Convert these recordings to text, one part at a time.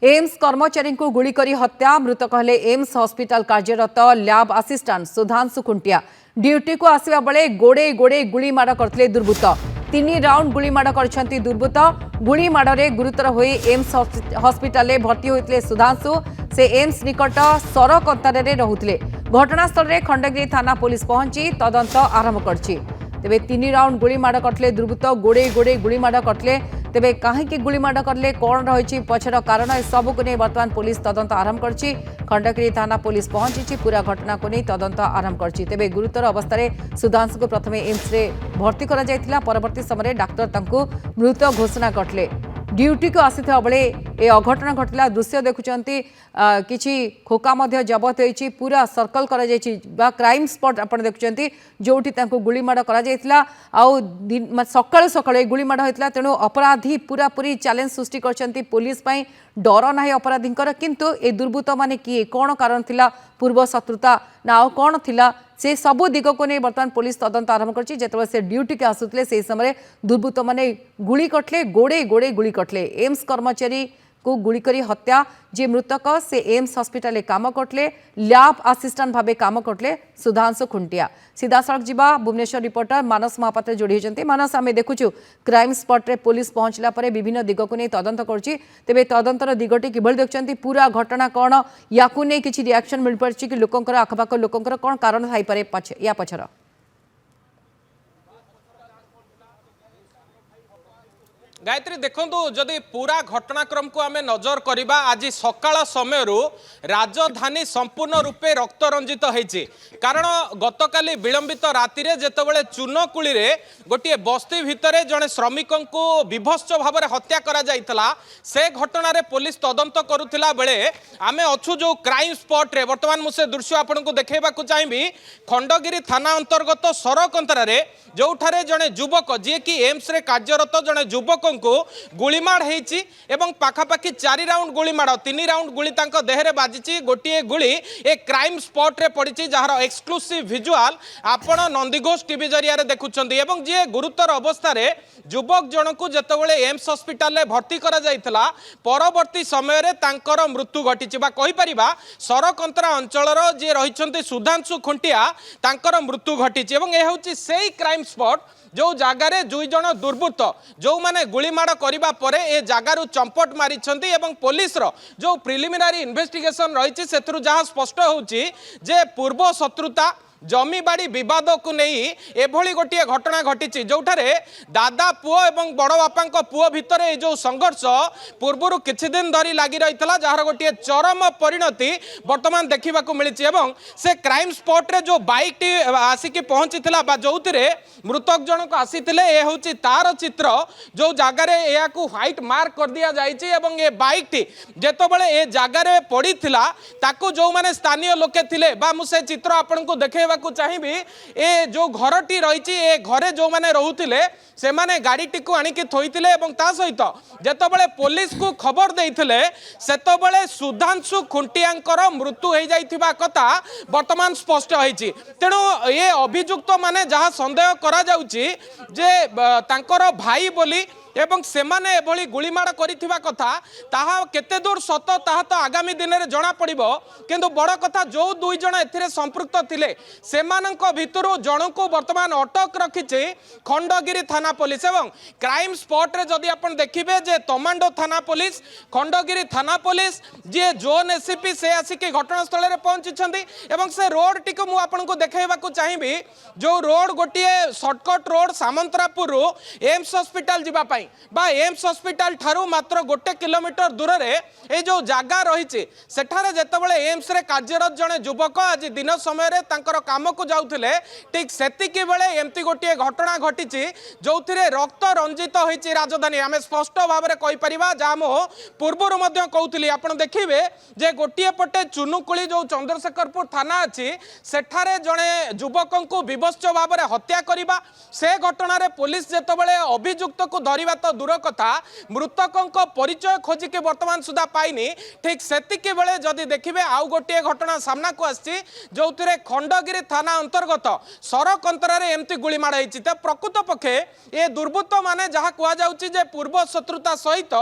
AIIMS कर्मचारी को गुली करी हत्या। मृतक हेले एम्स हॉस्पिटल कार्यरत lab assistant Sudhanshu Khuntia. Duty को आसवा बेले गोड़े गोड़े गुली माड़ करते दुर्बृत्त। 3 राउंड गुली माड़ कर दुर्बृत्त। गुली माड़े गुरुतर हो एम्स हॉस्पिटल भर्ती होते सुधांशु। से एम्स निकट सरकंतार रोते। घटनास्थल में खंडगिरी थाना पुलिस पहुंची तदंत आरंभ कर तेबे 3 राउंड गुली माड़ करते दुर्बृत्त। गोड़े गोड़े गुली माड़ करते तेबे कहीं गुली माड़ करले कौन रही पछर कारण सबको नहीं बर्तमान पुलिस तदंत आरंभ कर खंडगिरी थाना पुलिस पहुंची पूरा घटना को नहीं तदंत आरंभ कर तेबे गुरुतर अवस्था सुधांशु को प्रथम एम्स रे भर्ती करा जायतिला। परवर्ती समय डाक्तर तांको मृत घोषणा करते। ड्यूटी को आसीथिबा बेले ए अघटना घटला। दृश्य देखुचंती किछि खोका मध्य जबत होईछि। पूरा सर्कल करा जायछि बा क्राइम स्पॉट आपण देखुचंती जोठी तांको गुली माड़ करा जायतिला। आउ सकाळ सकाळ गुली माड़ होइतला। तेणु अपराधी पूरा पूरी चैलेंज सृष्टि करचंती पुलिस पई। डर नाही अपराधींकर किंतु ए दुर्बृत्त माने किए कौन कारण थिला पूर्व शत्रुता ना आउ कौन थिला से सबू दिग को नहीं बर्तमान पुलिस तदंत आरंभ कर जेतबे से ड्यूटी के आसुतले से समय दुर्बृत्त माने गुली कटले गोड़े गोड़े गुली कटले। एम्स कर्मचारी को गुली करी हत्या। जे मृतक से एम्स हॉस्पिटल काम करते लैब असिस्टेंट भावे काम करते सुधांशु खुंटिया। सीधा सड़क जीवा भुवनेश्वर रिपोर्टर मानस महापात्र जोड़ी होती। मानस आम देखुचु क्राइम स्पॉट रे पुलिस पहुंचला परे विभिन्न दिग को नहीं तदंत करछि। तेबे तदंतर दिगटी किभଳି देखुचंती पूरा घटना कौन या किसी रिएक्शन मिल पारछि कि लोकंकर आखपाख लोकंकर कौन कारण थाई पारे या पछर गायत्री देखंतु जदि पूरा घटनाक्रम को आमे नजर करिबा आज सकाळ समय राजधानी संपूर्ण रूपे रक्त रंजित होईछि। कारण गतकाली विलंबित राति रे जेतबेले चुनकुली रे गोटे बस्ती भितरे जने श्रमिकों को विभत्स भाव में हत्या करा जाइतला। से घटना रे पुलिस तदंत करुथिला बेले आमे अछु जो क्राइम स्पॉट रे वर्तमान मुसे दृश्य आपन को देखेबा को चाहिबी। खंडगिरी थाना अंतर्गत सरकंतरा रे जोठारे जने युवक जे कि एम्स रे कार्यरत जने युवक को गुलीमाड़ होईछि एवं पाखापाखि 4 राउंड गुलीमाड़ 3 राउंड गुली तांको देहरे बाजिछि। गोटे गुली ए क्राइम स्पॉट रे पड़िछि जहार एक्सक्लूसिव विजुअल आपण नंदीघोष टीवी जरिया रे देखुछन्ती। एवं जे गुरुतर अवस्था रे युवक जनकु जेतेबेले एम्स हॉस्पिटल रे भर्ती करा जाइतला परवर्ती समय रे तांकर मृत्यु घटिछि बा कहि परिबा सरकंतरा अंचलर जे रहिछन्ती सुधांशु खुंटिया तांकर मृत्यु घटिछि। एवं ए होछि सेही क्राइम स्पॉट जो जगार 2 जन दुर्बृत्त जो माने गुलीमाड़ करने पर ए जगार चंपट मारी पुलिस रो जो प्रिलिमिनारी इन्वेस्टिगेशन रही से जहाँ स्पष्ट होची जे पूर्व शत्रुता जमी बाड़ी विवाद को नहीं एभली गोटे घटना घटी जोठारे दादा पुओ एवं बड़ बापा पुओ भितर ये जो संघर्ष पूर्वर किछि दिन धरी लगी रही जार गोटे चरम परिणति वर्तमान देखा मिली। से क्राइम स्पॉट रे जो बाइक टी आसिक पहुंची जो मृतक जनक आसी हूँ तार चित्र जो जगार या व्हाइट मार्क कर दिया जाइए। ये बाइक टी जेतबेले ए जगार पड़ी जो माने स्थानीय लोके थिले बा मुझे चित्र आपन को देखेबा को चाहिबी। ए जो घरटी रही ए घरे जो माने रहुतिले से माने गाड़ी टी को आनिक थोइतिले एवं ता सहित जेतबेले पुलिस को खबर देइथिले सेतबेले सुधांशु खुंटियांकर मृत्यु हो जाइथिबा कथा वर्तमान स्पष्ट होईछि। तेणु ये अभियुक्त माने जहाँ संदेह करा जाउछि जे तांकर भाई बोली एवं सेमाने एभली गुलीमाड़ करिथिबा कथा ताहा केते दूर सत ताहा तो आगामी दिन में जना पड़िबो। किंतु बड़ कथा जो 2 जन एथिरे संपृक्त थिले सेमानंक भितरु जनको वर्तमान अटक रखिछि खंडगिरी थाना पुलिस। एवं क्राइम स्पॉट रे जदि आपण देखिबे जे तमांडो थाना पुलिस खंडगिरी थाना पुलिस जे जोन एसीपी से आसिक घटनास्थल रे पहुंचिछंदी। एवं से रोड टी को मु आपण को देखाइबा को चाहिबी जो रोड गोटे शॉर्टकट रोड सामंतरापुर रो एम्स हॉस्पिटल जिबा पाई बा एम्स हॉस्पिटल ठारू मात्र 1 किलोमीटर दूर रे ए जो जगह रही सेठारे जेतेबेले एम्स रे कार्यरत जने युवक आज दिन समय रे तांकर काम को जाउथिले ठीक सेतिकी बेले एमती गोटे घटना घटी जोथिरे रक्त रंजित होईछि राजधानी। आमे स्पष्ट भाव में कहि परिबा जा मो पूर्वरु मध्य कहउथिली आपण देखिबे जे गोटे पटे चुनुकुली जो चंद्रशेखरपुर थाना अछि सेठारे जने युवक को विभत्स भाव में हत्या करिबा से घटना रे पुलिस जेतेबेले अभियुक्त को धरिबा मिलिबा तो दूर कथा मृतकों परिचय खोजिकी वर्तमान सुधा पाइनी ठीक सेतिकी बेले जदि देखिबे आउ गोटे घटना सामना को आसी जो खंडगिरी थाना अंतर्गत सरक अंतरारे एमती गुलीमाड़ होती तो प्रकृत पक्षे ये दुर्बृत्त माने जहाँ कहुचे जे पूर्व शत्रुता सहित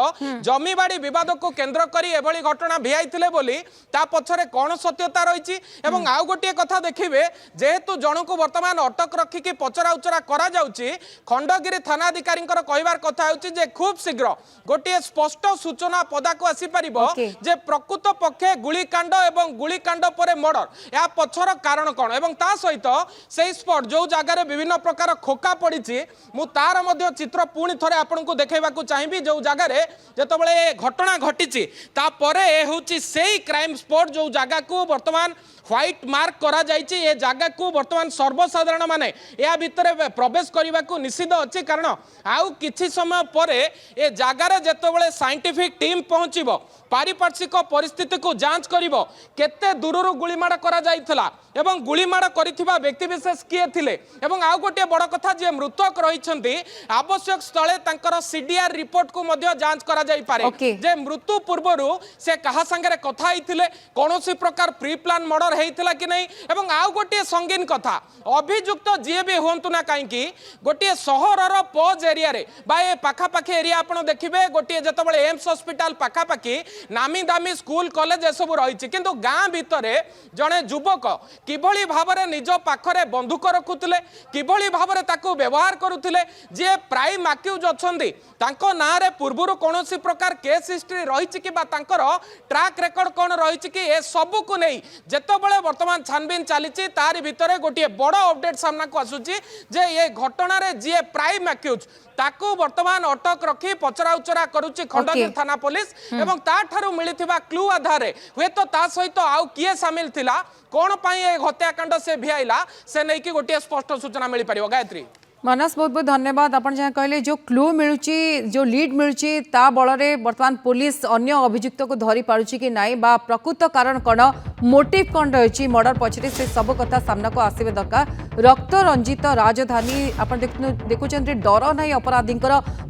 जमीबाड़ी विवाद को केन्द्र करी एभली घटना भिआई बोली ता पछरे कौन सत्यता रही आउ गोटे कथा देखिए जेहेतु जन को वर्तमान अटक रखिकी पचरा उचरा करा जाउची खंडगिरी थानाधिकारी कहबार कथा होची जे खूब शीघ्र गोटे स्पष्ट सूचना पदा को आसी परिबो जे प्रकृत पक्षे गुलिकांड एवं गुलिकांड परे मर्डर या पछर कारण कौन एवं ता सहित से स्पॉट जो जगार विभिन्न प्रकार खोका पड़ी मु तार मध्य चित्र पुणी थरे आपनको देखैबाकू चाहिबी जो जगार जेतबेले घटना घटी तापरे होची सेही क्राइम स्पॉट जो जगह को वर्तमान व्हाइट मार्क करा जाइए ये जगह को वर्तमान सर्वसाधारण माने या भितर प्रवेश करने को निषिद्ध अच्छी कारण आउ किछि समय पर ए जगार जेतबेले साइंटिफिक टीम पहुंचब पारिपार्श्विक परिस्थिति को जांच करिवो केते दूररु गुलीमाड़ करा जाइथला एवं गुलीमाड़ करिथिबा व्यक्ति विशेष किए थिले एवं आउ गोटे बड़ कथा जे मृतक रहिछन्ती आवश्यक स्थले तांकर सीडीआर रिपोर्ट को मध्य जांच करा जाई पारे जे मृत्यु पूर्वरु से कहा संगे कथा हिथिले कोनोसी प्रकार प्री प्लान मर्डर हेइथिला कि नहीं एवं आउ गोटे संगीन कथा अभियुक्त जी भी हुंतु ना काईकी गोटे सहरर पज एरिया रे बा ए पाखा पाखी एरिया आपण देखिबे गोटे जेतबेले एम्स हॉस्पिटल पाखा पाखी नामी दामी स्कूल कॉलेज ए सब रही किंतु गाँ भितर जड़े युवक किभली भावरे निज पाखरे बंदूक रखुले किभली भावरे ताकू व्यवहार करुले जे प्राइम अक्यूज अच्छी तांको ना रे पूर्वरु कोनोसी प्रकार केस हिस्ट्री रही कि ट्रैक रेकर्ड कौन रही कि ए सब को नहीं जेतबेले वर्तमान छानबीन चली तारि भितर गोटे बड़ अपडेट सामना को आसुची जे ये घटना रे जे प्राइम अक्यूज ताकू वर्तमान अटक रखी पचरा उचरा करुची खंडगिरी थाना पुलिस एवं ताठारु मिलिथिबा क्लू आधार हुए तो ता सहित आउ किए सामिल थिला कौन पाई हत्याकांड से भिआइला से नहीं कि गोटे स्पष्ट सूचना मिल पारिबो। गायत्री मानस बहुत बहुत धन्यवाद आपण जहाँ कहले जो क्लू मिलुची जो लीड मिलुची ता बଳରେ वर्तमान पुलिस अन्य अभियुक्त को धरी पारुची कि नाई बा प्रकृत कारण कौन मोटिव कौन रही मर्डर पछरे से सब कथा सामना को आसवे दरकार रक्त रंजित राजधानी आप देखुं डर ना अपराधी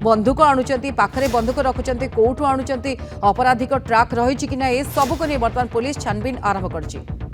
बंधुक आणुंट पाखे बंधुक रखुंट कौटू आणुंट अपराधिक ट्राक रही कि ना ए सबको नहीं वर्तमान पुलिस छानबीन आरंभ कर।